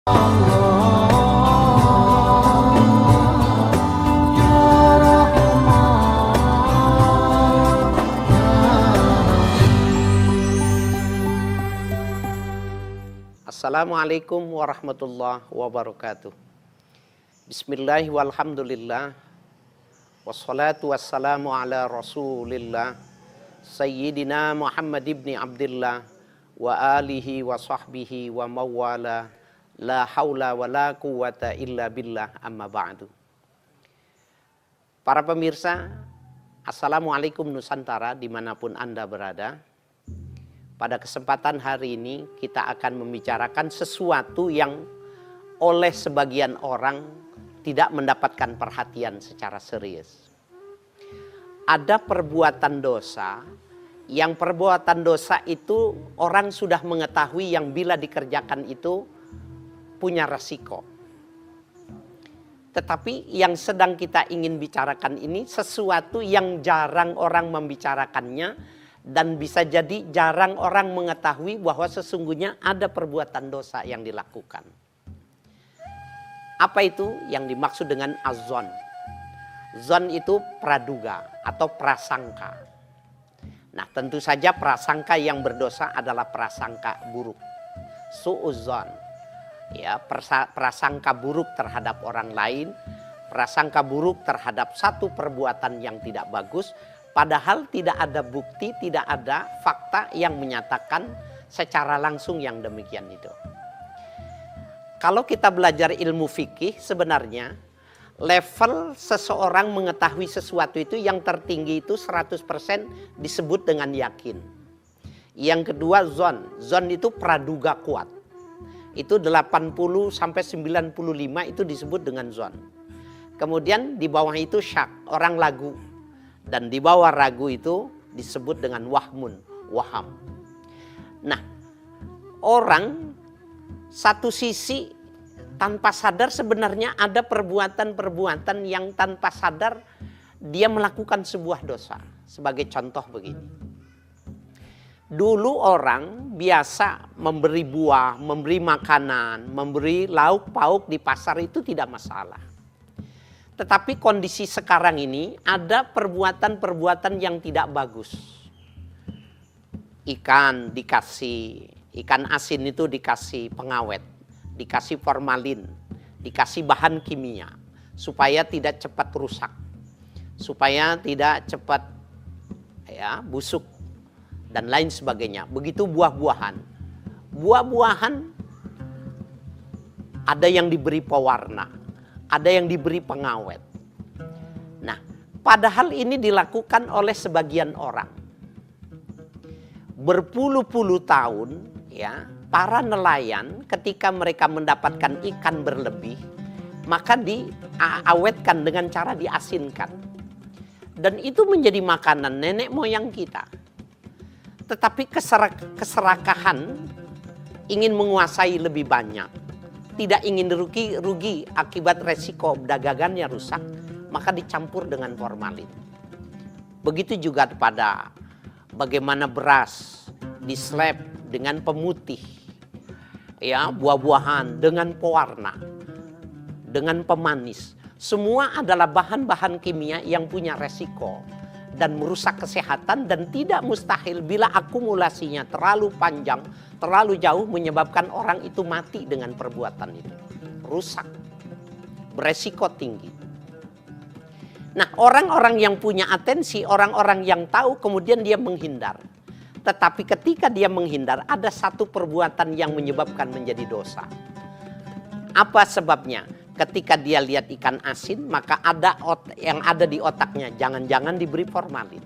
Assalamualaikum warahmatullahi wabarakatuh. Bismillah walhamdulillah. Wassalatu wassalamu ala rasulillah Sayyidina Muhammad ibn Abdillah wa alihi wa sahbihi wa mawala. La hawla wa la quwata illa billah, amma ba'du. Para pemirsa, Assalamualaikum Nusantara dimanapun Anda berada. Pada kesempatan hari ini kita akan membicarakan sesuatu yang oleh sebagian orang tidak mendapatkan perhatian secara serius. Ada perbuatan dosa, yang perbuatan dosa itu orang sudah mengetahui yang bila dikerjakan itu punya resiko. Tetapi yang sedang kita ingin bicarakan ini sesuatu yang jarang orang membicarakannya, dan bisa jadi jarang orang mengetahui bahwa sesungguhnya ada perbuatan dosa yang dilakukan. Apa itu yang dimaksud dengan az-zon? Zon itu praduga atau prasangka. Nah, tentu saja prasangka yang berdosa adalah prasangka buruk. Su'uzzon. Ya, prasangka buruk terhadap orang lain, prasangka buruk terhadap satu perbuatan yang tidak bagus. Padahal tidak ada bukti, tidak ada fakta yang menyatakan secara langsung yang demikian itu. Kalau kita belajar ilmu fikih, sebenarnya level seseorang mengetahui sesuatu itu yang tertinggi itu 100% disebut dengan yakin. Yang kedua zon. Zon itu praduga kuat. Itu 80 sampai 95 itu disebut dengan zon. Kemudian di bawah itu syak, orang lagu. Dan di bawah ragu itu disebut dengan wahmun, waham. Nah, orang satu sisi tanpa sadar sebenarnya ada perbuatan-perbuatan yang tanpa sadar dia melakukan sebuah dosa. Sebagai contoh begini. Dulu orang biasa memberi buah, memberi makanan, memberi lauk pauk di pasar itu tidak masalah. Tetapi kondisi sekarang ini ada perbuatan-perbuatan yang tidak bagus. Ikan asin itu dikasih pengawet, dikasih formalin, dikasih bahan kimia supaya tidak cepat rusak, supaya tidak cepat busuk dan lain sebagainya. Begitu buah-buahan. Buah-buahan ada yang diberi pewarna, ada yang diberi pengawet. Nah, padahal ini dilakukan oleh sebagian orang. Berpuluh-puluh tahun, para nelayan ketika mereka mendapatkan ikan berlebih, maka diawetkan dengan cara diasinkan. Dan itu menjadi makanan nenek moyang kita. Tetapi keserakahan ingin menguasai lebih banyak. Tidak ingin rugi akibat resiko dagangannya rusak, maka dicampur dengan formalin. Begitu juga pada bagaimana beras dislep dengan pemutih, buah-buahan dengan pewarna, dengan pemanis. Semua adalah bahan-bahan kimia yang punya resiko dan merusak kesehatan, dan tidak mustahil bila akumulasinya terlalu panjang, terlalu jauh menyebabkan orang itu mati dengan perbuatan itu. Rusak. Beresiko tinggi. Nah, orang-orang yang punya atensi, orang-orang yang tahu, kemudian dia menghindar. Tetapi ketika dia menghindar, ada satu perbuatan yang menyebabkan menjadi dosa. Apa sebabnya? Ketika dia lihat ikan asin, maka ada yang ada di otaknya, jangan-jangan diberi formalin.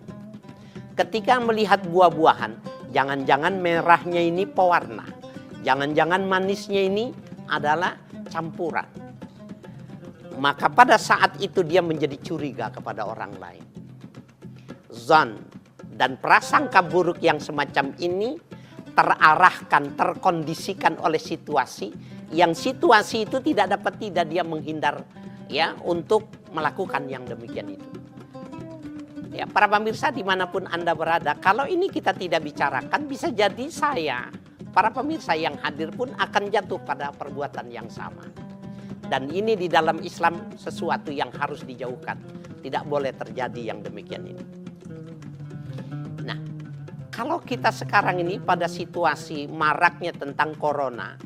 Ketika melihat buah-buahan, jangan-jangan merahnya ini pewarna. Jangan-jangan manisnya ini adalah campuran. Maka pada saat itu dia menjadi curiga kepada orang lain. Zon dan prasangka buruk yang semacam ini terarahkan, terkondisikan oleh situasi, yang situasi itu tidak dia menghindar untuk melakukan yang demikian itu. Ya, para pemirsa dimanapun Anda berada, kalau ini kita tidak bicarakan, bisa jadi saya para pemirsa yang hadir pun akan jatuh pada perbuatan yang sama. Dan ini di dalam Islam sesuatu yang harus dijauhkan. Tidak boleh terjadi yang demikian ini. Nah, kalau kita sekarang ini pada situasi maraknya tentang corona,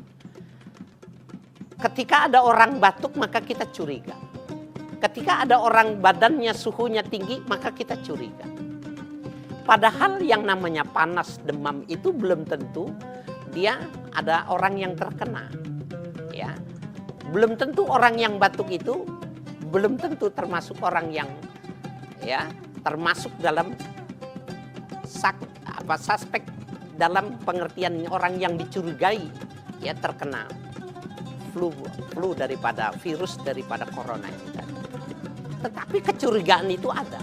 ketika ada orang batuk maka kita curiga. Ketika ada orang badannya suhunya tinggi maka kita curiga. Padahal yang namanya panas, demam itu belum tentu dia ada orang yang terkena. Ya. Belum tentu orang yang batuk itu belum tentu termasuk orang yang ya termasuk dalam suspek dalam pengertian orang yang dicurigai ya terkena flu daripada virus daripada corona ini. Tetapi kecurigaan itu ada.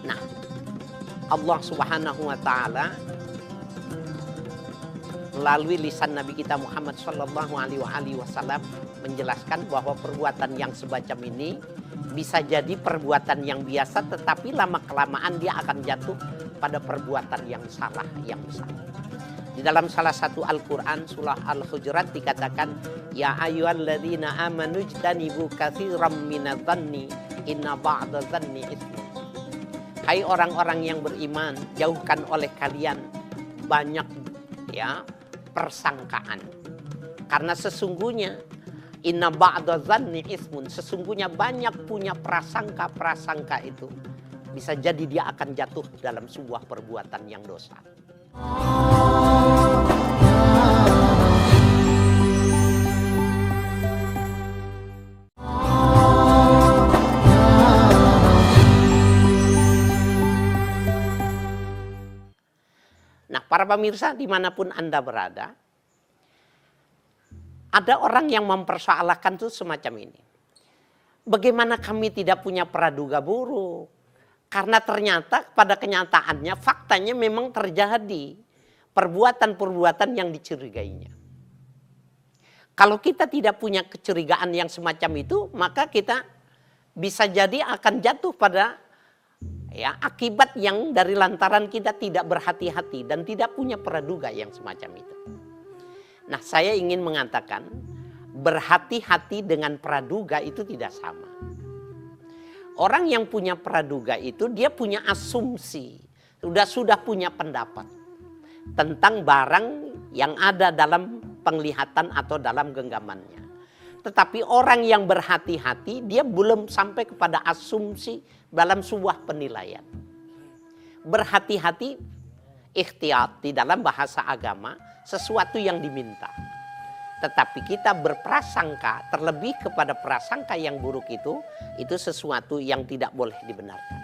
Nah, Allah Subhanahu wa taala melalui lisan Nabi kita Muhammad sallallahu alaihi wasallam menjelaskan bahwa perbuatan yang semacam ini bisa jadi perbuatan yang biasa, tetapi lama-kelamaan dia akan jatuh pada perbuatan yang salah, yang besar. Di dalam salah satu Al-Quran, surah Al-Hujurat dikatakan, Ya ayyuhalladzina amanu ijtanibu katsiran minadh-dhanni inna ba'dadh-dhanni itsm. Hai orang-orang yang beriman, jauhkan oleh kalian banyak ya persangkaan. Karena sesungguhnya inna ba'dadh-dhanni itsmun, sesungguhnya banyak punya prasangka-prasangka itu bisa jadi dia akan jatuh dalam sebuah perbuatan yang dosa. Nah, para pemirsa dimanapun Anda berada, ada orang yang mempersoalkan itu semacam ini. Bagaimana kami tidak punya praduga buruk? Karena ternyata pada kenyataannya, faktanya memang terjadi perbuatan-perbuatan yang dicurigainya. Kalau kita tidak punya kecurigaan yang semacam itu, maka kita bisa jadi akan jatuh pada ya akibat yang dari lantaran kita tidak berhati-hati dan tidak punya praduga yang semacam itu. Nah, saya ingin mengatakan berhati-hati dengan praduga itu tidak sama. Orang yang punya praduga itu dia punya asumsi, sudah punya pendapat tentang barang yang ada dalam penglihatan atau dalam genggamannya. Tetapi orang yang berhati-hati dia belum sampai kepada asumsi dalam sebuah penilaian. Berhati-hati, ikhtiyat di dalam bahasa agama sesuatu yang diminta. Tetapi kita berprasangka terlebih kepada prasangka yang buruk itu sesuatu yang tidak boleh dibenarkan.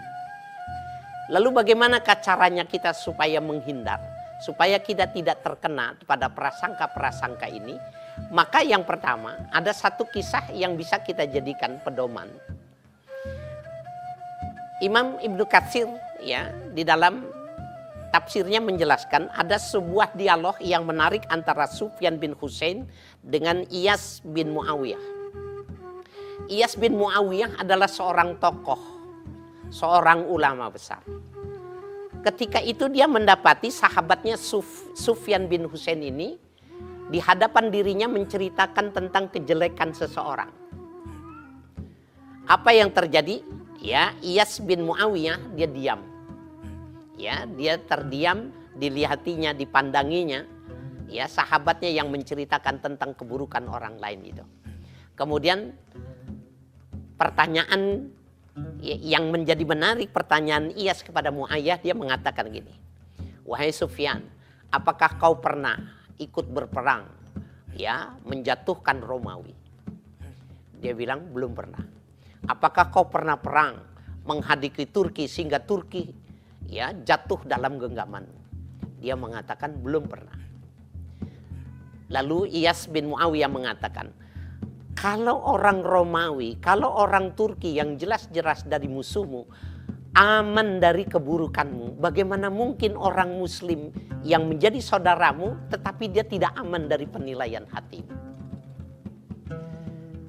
Lalu bagaimana caranya kita supaya menghindar? Supaya kita tidak terkena pada prasangka-prasangka ini? Maka yang pertama ada satu kisah yang bisa kita jadikan pedoman. Imam Ibnu Katsir ya di dalam tafsirnya menjelaskan ada sebuah dialog yang menarik antara Sufyan bin Husain dengan Iyas bin Muawiyah. Iyas bin Muawiyah adalah seorang tokoh, seorang ulama besar. Ketika itu dia mendapati sahabatnya Sufyan bin Husain ini di hadapan dirinya menceritakan tentang kejelekan seseorang. Apa yang terjadi? Ya, Iyas bin Muawiyah dia diam. Ya, dia terdiam, dilihatinya, dipandanginya, ya sahabatnya yang menceritakan tentang keburukan orang lain itu. Kemudian pertanyaan yang menjadi menarik, pertanyaan Iyas kepada Muawiyah, dia mengatakan gini, wahai Sufyan, apakah kau pernah ikut berperang, ya menjatuhkan Romawi? Dia bilang belum pernah. Apakah kau pernah perang menghadapi Turki sehingga Turki ya jatuh dalam genggaman? Dia mengatakan belum pernah. Lalu Iyas bin Muawiyah mengatakan, kalau orang Romawi, kalau orang Turki yang jelas-jelas dari musuhmu aman dari keburukanmu, bagaimana mungkin orang Muslim yang menjadi saudaramu tetapi dia tidak aman dari penilaian hatimu?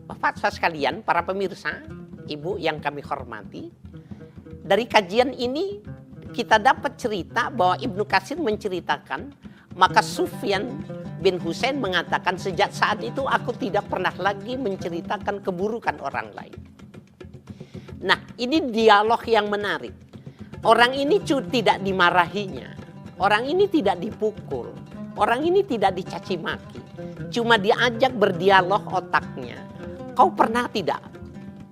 Bapak saudara sekalian, para pemirsa, ibu yang kami hormati, dari kajian ini kita dapat cerita bahwa Ibnu Katsir menceritakan Maka Sufyan bin Husain mengatakan, sejak saat itu aku tidak pernah lagi menceritakan keburukan orang lain. Nah, ini dialog yang menarik. Orang ini tidak dimarahinya. Orang ini tidak dipukul. Orang ini tidak dicaci maki. Cuma diajak berdialog otaknya. Kau pernah tidak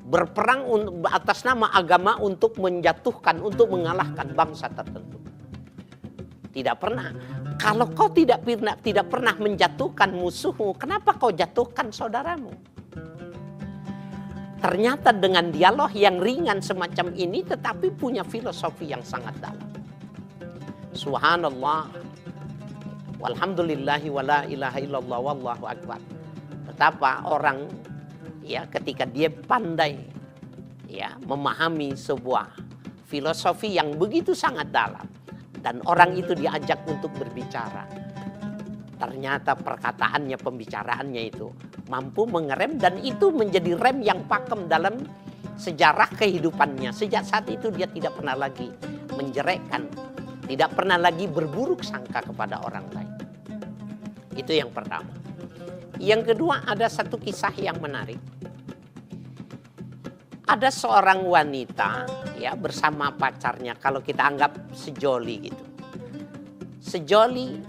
berperang atas nama agama untuk menjatuhkan, untuk mengalahkan bangsa tertentu? Tidak pernah. Kalau kau tidak pernah menjatuhkan musuhmu, kenapa kau jatuhkan saudaramu? Ternyata dengan dialog yang ringan semacam ini tetapi punya filosofi yang sangat dalam. Subhanallah. Walhamdulillahi wala ilaha illallah wallahu akbar. Betapa orang ya ketika dia pandai ya memahami sebuah filosofi yang begitu sangat dalam. Dan orang itu diajak untuk berbicara. Ternyata perkataannya, pembicaraannya itu mampu mengerem dan itu menjadi rem yang pakem dalam sejarah kehidupannya. Sejak saat itu dia tidak pernah lagi menjerehkan, tidak pernah lagi berburuk sangka kepada orang lain. Itu yang pertama. Yang kedua, ada satu kisah yang menarik. Ada seorang wanita ya bersama pacarnya, kalau kita anggap sejoli gitu. Sejoli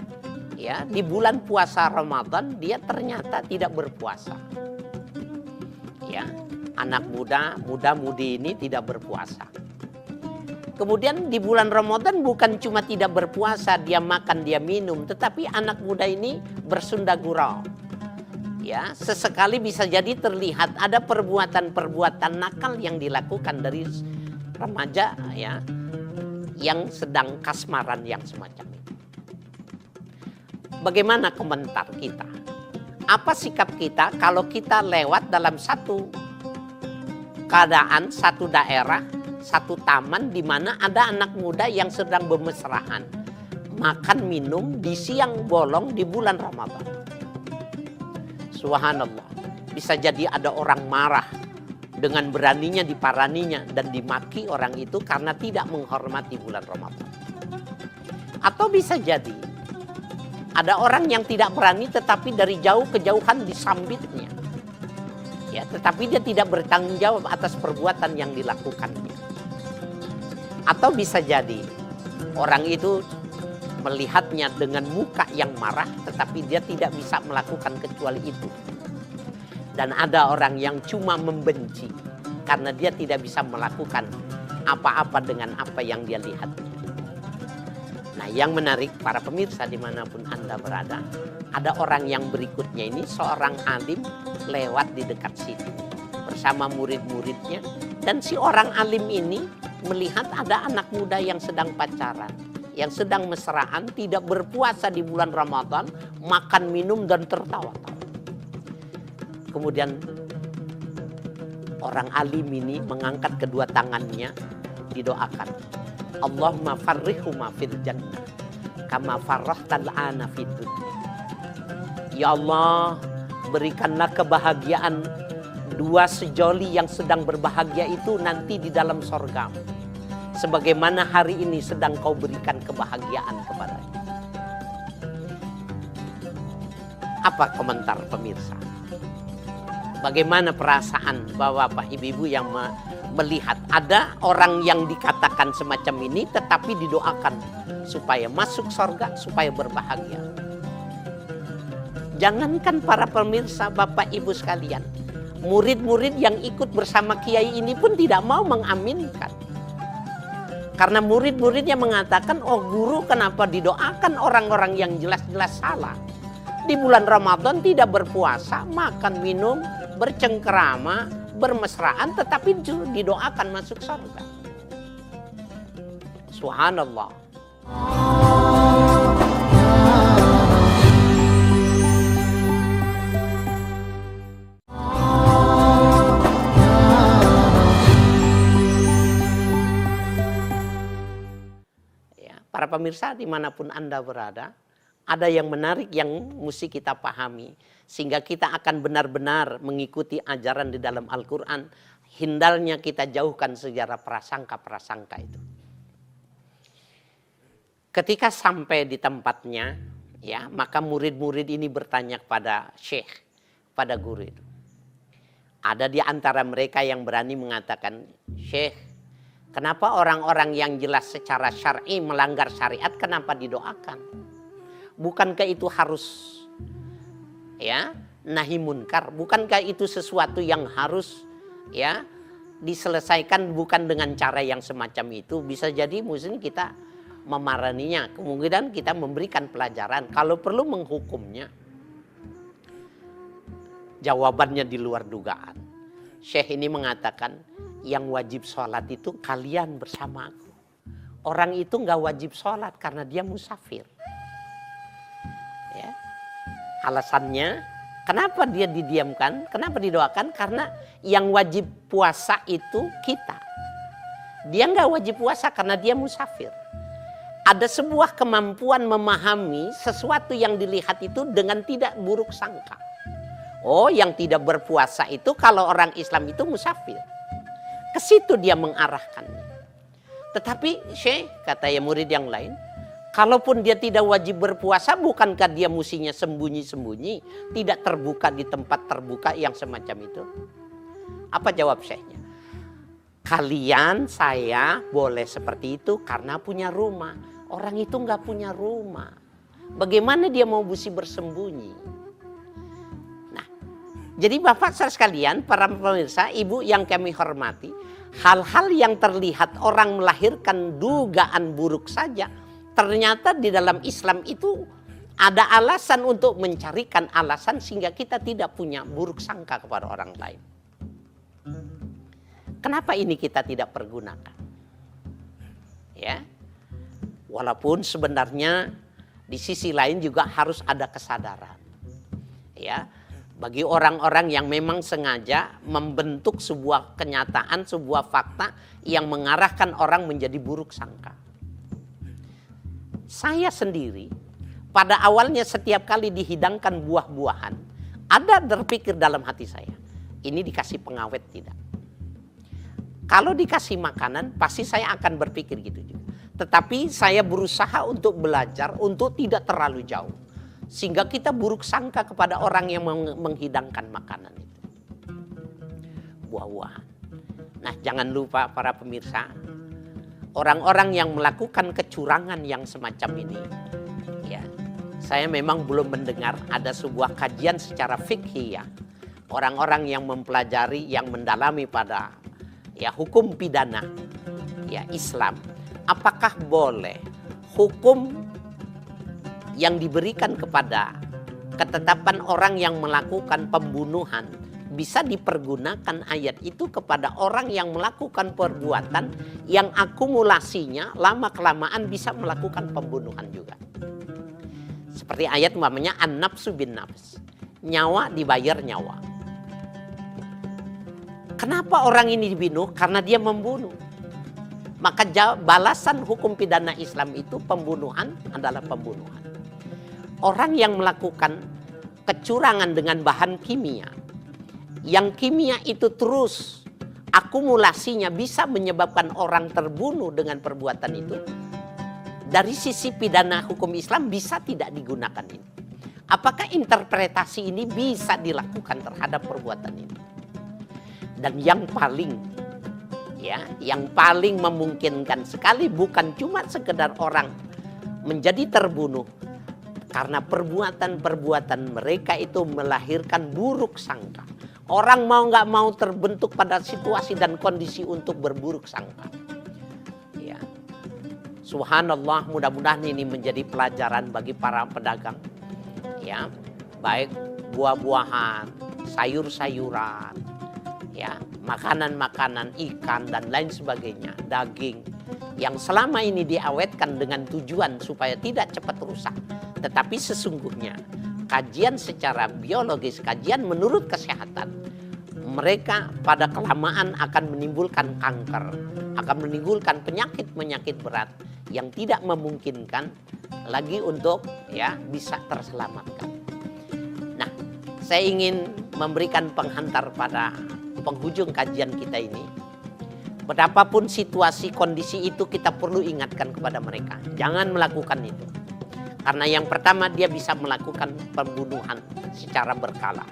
ya di bulan puasa Ramadan dia ternyata tidak berpuasa. Ya, anak muda-mudi ini tidak berpuasa. Kemudian di bulan Ramadan bukan cuma tidak berpuasa, dia makan, dia minum, tetapi anak muda ini bersunda gurau. Ya, sesekali bisa jadi terlihat ada perbuatan-perbuatan nakal yang dilakukan dari remaja ya yang sedang kasmaran yang semacam itu. Bagaimana komentar kita? Apa sikap kita kalau kita lewat dalam satu keadaan, satu daerah, satu taman di mana ada anak muda yang sedang bermesraan, makan minum di siang bolong di bulan Ramadan? Subhanallah, bisa jadi ada orang marah dengan beraninya diparaninya dan dimaki orang itu karena tidak menghormati bulan Ramadan. Atau bisa jadi ada orang yang tidak berani tetapi dari jauh kejauhan disambitnya. Ya, tetapi dia tidak bertanggung jawab atas perbuatan yang dilakukannya. Atau bisa jadi orang itu melihatnya dengan muka yang marah tetapi dia tidak bisa melakukan kecuali itu. Dan ada orang yang cuma membenci karena dia tidak bisa melakukan apa-apa dengan apa yang dia lihat. Nah, yang menarik para pemirsa dimanapun Anda berada, ada orang yang berikutnya ini seorang alim lewat di dekat situ bersama murid-muridnya, dan si orang alim ini melihat ada anak muda yang sedang pacaran, yang sedang mesraan, tidak berpuasa di bulan Ramadan, makan, minum, dan tertawa-tawa. Kemudian orang alim ini mengangkat kedua tangannya, didoakan. Allahumma farrihuma fil jannah, kama farrahtal ana fid dunya. Ya Allah, berikanlah kebahagiaan dua sejoli yang sedang berbahagia itu nanti di dalam sorgamu, sebagaimana hari ini sedang kau berikan kebahagiaan kepadanya. Apa komentar pemirsa? Bagaimana perasaan bapak-bapak, ibu-ibu yang melihat ada orang yang dikatakan semacam ini tetapi didoakan supaya masuk surga, supaya berbahagia. Jangankan para pemirsa, bapak ibu sekalian, murid-murid yang ikut bersama kiai ini pun tidak mau mengaminkan. Karena murid-muridnya mengatakan, oh guru, kenapa didoakan orang-orang yang jelas-jelas salah? Di bulan Ramadan tidak berpuasa, makan minum, bercengkerama, bermesraan, tetapi didoakan masuk surga. Subhanallah. Para pemirsa dimanapun Anda berada, ada yang menarik yang mesti kita pahami. Sehingga kita akan benar-benar mengikuti ajaran di dalam Al-Quran. Hindarnya kita jauhkan sejarah prasangka-prasangka itu. Ketika sampai di tempatnya, Ya, maka murid-murid ini bertanya kepada syekh, pada guru itu. Ada di antara mereka yang berani mengatakan, "Syekh, kenapa orang-orang yang jelas secara syar'i melanggar syariat kenapa didoakan? Bukankah itu harus ya nahi munkar? Bukankah itu sesuatu yang harus ya diselesaikan bukan dengan cara yang semacam itu?" Bisa jadi mungkin kita memaraninya, kemungkinan kita memberikan pelajaran, kalau perlu menghukumnya. Jawabannya di luar dugaan. Syekh ini mengatakan, yang wajib sholat itu kalian bersama aku. Orang itu nggak wajib sholat karena dia musafir. Ya. Alasannya, kenapa dia didiamkan? Kenapa didoakan? Karena yang wajib puasa itu kita. Dia nggak wajib puasa karena dia musafir. Ada sebuah kemampuan memahami sesuatu yang dilihat itu dengan tidak buruk sangka. Oh, yang tidak berpuasa itu kalau orang Islam itu musafir. Ke situ dia mengarahkannya. Tetapi Syekh, kata ya murid yang lain, kalaupun dia tidak wajib berpuasa, bukankah dia mestinya sembunyi-sembunyi, tidak terbuka di tempat terbuka yang semacam itu? Apa jawab Syekhnya? Kalian, saya boleh seperti itu karena punya rumah. Orang itu nggak punya rumah. Bagaimana dia mau mesti bersembunyi? Nah, jadi Bapak saudara sekalian, para pemirsa, ibu yang kami hormati, hal-hal yang terlihat orang melahirkan dugaan buruk saja, ternyata di dalam Islam itu ada alasan untuk mencarikan alasan sehingga kita tidak punya buruk sangka kepada orang lain. Kenapa ini kita tidak pergunakan? Ya. Walaupun sebenarnya di sisi lain juga harus ada kesadaran. Ya. Bagi orang-orang yang memang sengaja membentuk sebuah kenyataan, sebuah fakta yang mengarahkan orang menjadi buruk sangka. Saya sendiri pada awalnya setiap kali dihidangkan buah-buahan, ada terpikir dalam hati saya, ini dikasih pengawet tidak? Kalau dikasih makanan, pasti saya akan berpikir gitu juga. Tetapi saya berusaha untuk belajar, untuk tidak terlalu jauh. Sehingga kita buruk sangka kepada orang yang menghidangkan makanan itu. Buah-buahan. Nah, jangan lupa para pemirsa, orang-orang yang melakukan kecurangan yang semacam ini, ya, saya memang belum mendengar ada sebuah kajian secara fikih ya. Orang-orang yang mempelajari, yang mendalami pada ya hukum pidana ya Islam, apakah boleh hukum yang diberikan kepada ketetapan orang yang melakukan pembunuhan bisa dipergunakan ayat itu kepada orang yang melakukan perbuatan yang akumulasinya lama-kelamaan bisa melakukan pembunuhan juga. Seperti ayat umpamanya an-nafsu bin nafs, nyawa dibayar nyawa. Kenapa orang ini dibunuh? Karena dia membunuh. Maka balasan hukum pidana Islam itu pembunuhan adalah pembunuhan. Orang yang melakukan kecurangan dengan bahan kimia, yang kimia itu terus akumulasinya bisa menyebabkan orang terbunuh dengan perbuatan itu, dari sisi pidana hukum Islam bisa tidak digunakan ini. Apakah interpretasi ini bisa dilakukan terhadap perbuatan ini? Dan yang paling memungkinkan sekali bukan cuma sekedar orang menjadi terbunuh karena perbuatan-perbuatan mereka itu melahirkan buruk sangka. Orang mau nggak mau terbentuk pada situasi dan kondisi untuk berburuk sangka. Ya. Subhanallah, mudah-mudahan ini menjadi pelajaran bagi para pedagang. Ya, baik buah-buahan, sayur-sayuran, ya, makanan-makanan, ikan dan lain sebagainya, daging yang selama ini diawetkan dengan tujuan supaya tidak cepat rusak. Tetapi sesungguhnya kajian secara biologis, kajian menurut kesehatan, mereka pada kelamaan akan menimbulkan kanker, akan menimbulkan penyakit-penyakit berat yang tidak memungkinkan lagi untuk ya bisa terselamatkan. Nah, saya ingin memberikan penghantar pada penghujung kajian kita ini. Betapapun situasi kondisi itu kita perlu ingatkan kepada mereka, jangan melakukan itu. Karena yang pertama dia bisa melakukan pembunuhan secara berkala.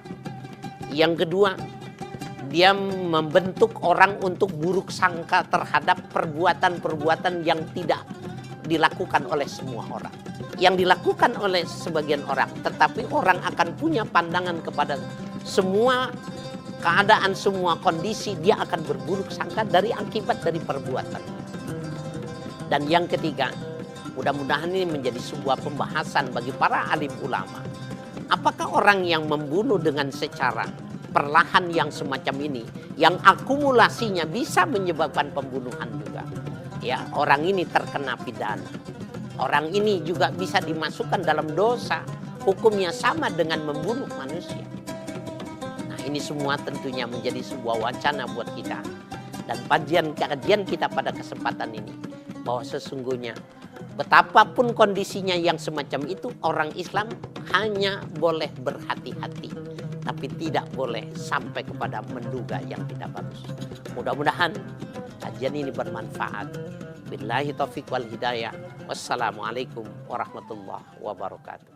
Yang kedua, dia membentuk orang untuk buruk sangka terhadap perbuatan-perbuatan yang tidak dilakukan oleh semua orang. Yang dilakukan oleh sebagian orang, tetapi orang akan punya pandangan kepada semua keadaan, semua kondisi, dia akan berburuk sangka dari akibat dari perbuatan. Dan yang ketiga, mudah-mudahan ini menjadi sebuah pembahasan bagi para alim ulama. Apakah orang yang membunuh dengan secara perlahan yang semacam ini, yang akumulasinya bisa menyebabkan pembunuhan juga, ya, orang ini terkena pidana. Orang ini juga bisa dimasukkan dalam dosa, hukumnya sama dengan membunuh manusia. Nah, ini semua tentunya menjadi sebuah wacana buat kita. Dan kajian kita pada kesempatan ini, bahwa sesungguhnya betapapun kondisinya yang semacam itu, orang Islam hanya boleh berhati-hati, tapi tidak boleh sampai kepada menduga yang tidak bagus. Mudah-mudahan kajian ini bermanfaat. Billahi taufiq wal hidayah. Wassalamualaikum warahmatullahi wabarakatuh.